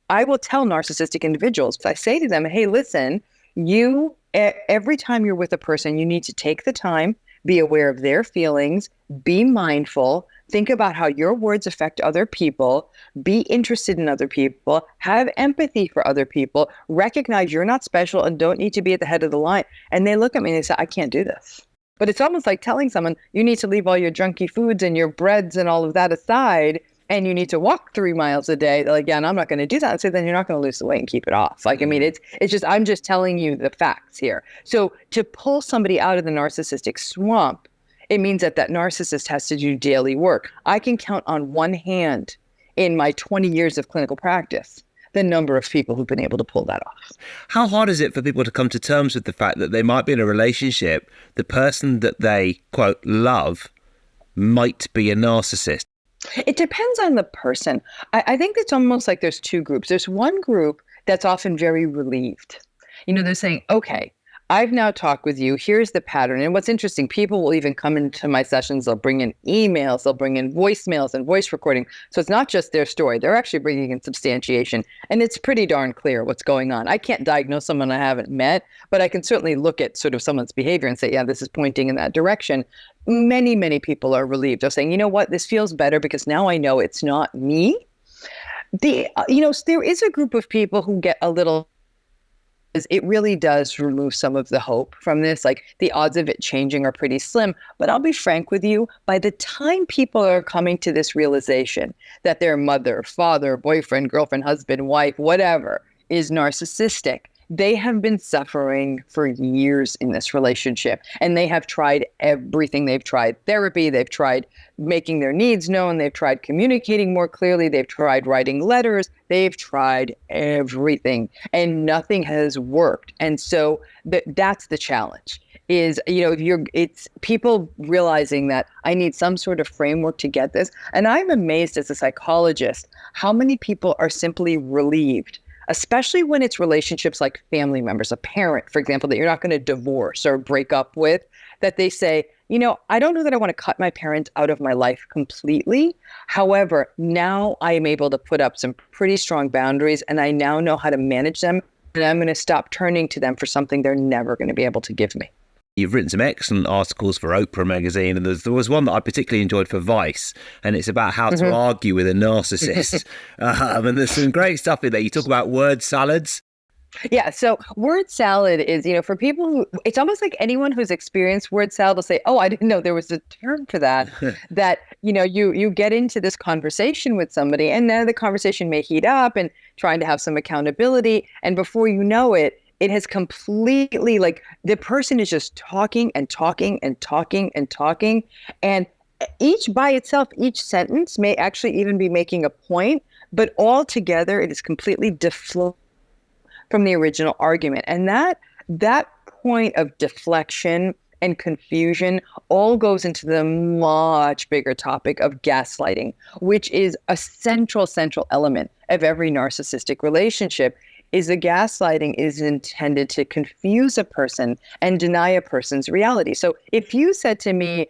I will tell narcissistic individuals, I say to them, hey, listen, every time you're with a person, you need to take the time, be aware of their feelings, be mindful, think about how your words affect other people, be interested in other people, have empathy for other people, recognize you're not special and don't need to be at the head of the line. And they look at me and they say, I can't do this. But it's almost like telling someone you need to leave all your junky foods and your breads and all of that aside, and you need to walk 3 miles a day. They're like, yeah, and I'm not going to do that. And so then you're not going to lose the weight and keep it off. Like, I mean, it's just, I'm just telling you the facts here. So to pull somebody out of the narcissistic swamp, it means that that narcissist has to do daily work. I can count on one hand in my 20 years of clinical practice the number of people who've been able to pull that off. How hard is it for people to come to terms with the fact that they might be in a relationship, the person that they, quote, love might be a narcissist? It depends on the person. I think it's almost like there's two groups. There's one group that's often very relieved. They're saying, okay, I've now talked with you. Here's the pattern. And what's interesting, people will even come into my sessions. They'll bring in emails. They'll bring in voicemails and voice recording. So it's not just their story. They're actually bringing in substantiation. And it's pretty darn clear what's going on. I can't diagnose someone I haven't met, but I can certainly look at sort of someone's behavior and say, yeah, this is pointing in that direction. Many, many people are relieved. They're saying, you know what, this feels better because now I know it's not me. There is a group of people who get a little, it really does remove some of the hope from this. Like the odds of it changing are pretty slim. But I'll be frank with you, by the time people are coming to this realization that their mother, father, boyfriend, girlfriend, husband, wife, whatever, is narcissistic, they have been suffering for years in this relationship, and they have tried everything. They've tried therapy. They've tried making their needs known. They've tried communicating more clearly. They've tried writing letters. They've tried everything, and nothing has worked. And so that's the challenge. It's people realizing that I need some sort of framework to get this. And I'm amazed as a psychologist how many people are simply relieved, especially when it's relationships like family members, a parent, for example, that you're not going to divorce or break up with, that they say, I don't know that I want to cut my parents out of my life completely. However, now I am able to put up some pretty strong boundaries, and I now know how to manage them, and I'm going to stop turning to them for something they're never going to be able to give me. You've written some excellent articles for Oprah magazine, and there was one that I particularly enjoyed for Vice, and it's about how to argue with a narcissist. And there's some great stuff in there. You talk about word salads. Yeah, so word salad is, for people who, it's almost like anyone who's experienced word salad will say, oh, I didn't know there was a term for that, that, you get into this conversation with somebody, and then the conversation may heat up and trying to have some accountability, and before you know it, it has completely, like, the person is just talking and talking and talking and talking. And each by itself, each sentence may actually even be making a point, but all together it is completely deflected from the original argument. And that point of deflection and confusion all goes into the much bigger topic of gaslighting, which is a central element of every narcissistic relationship. Is the gaslighting is intended to confuse a person and deny a person's reality. So if you said to me,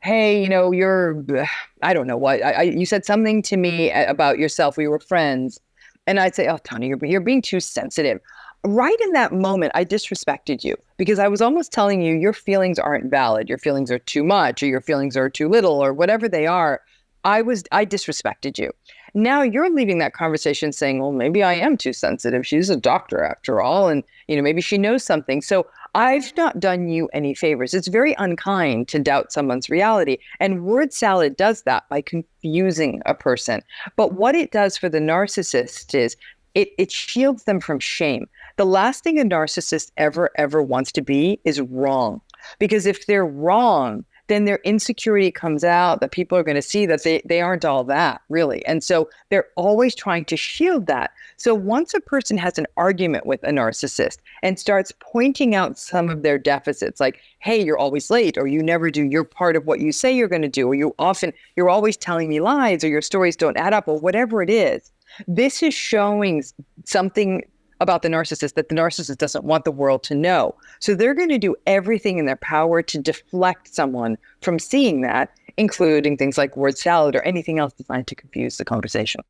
hey, I don't know what, you said something to me about yourself, we were friends, and I'd say, oh, Tony, you're being too sensitive. Right in that moment, I disrespected you because I was almost telling you your feelings aren't valid. Your feelings are too much, or your feelings are too little, or whatever they are. I disrespected you. Now you're leaving that conversation saying, well, maybe I am too sensitive. She's a doctor after all. And, maybe she knows something. So I've not done you any favors. It's very unkind to doubt someone's reality. And word salad does that by confusing a person. But what it does for the narcissist is it shields them from shame. The last thing a narcissist ever wants to be is wrong. Because if they're wrong, then their insecurity comes out, that people are going to see that they aren't all that, really. And so they're always trying to shield that. So once a person has an argument with a narcissist and starts pointing out some of their deficits, like, hey, you're always late, or you never do your part of what you say you're going to do, or you're always telling me lies, or your stories don't add up, or whatever it is, this is showing something about the narcissist that the narcissist doesn't want the world to know. So they're going to do everything in their power to deflect someone from seeing that, including things like word salad or anything else designed to confuse the conversation.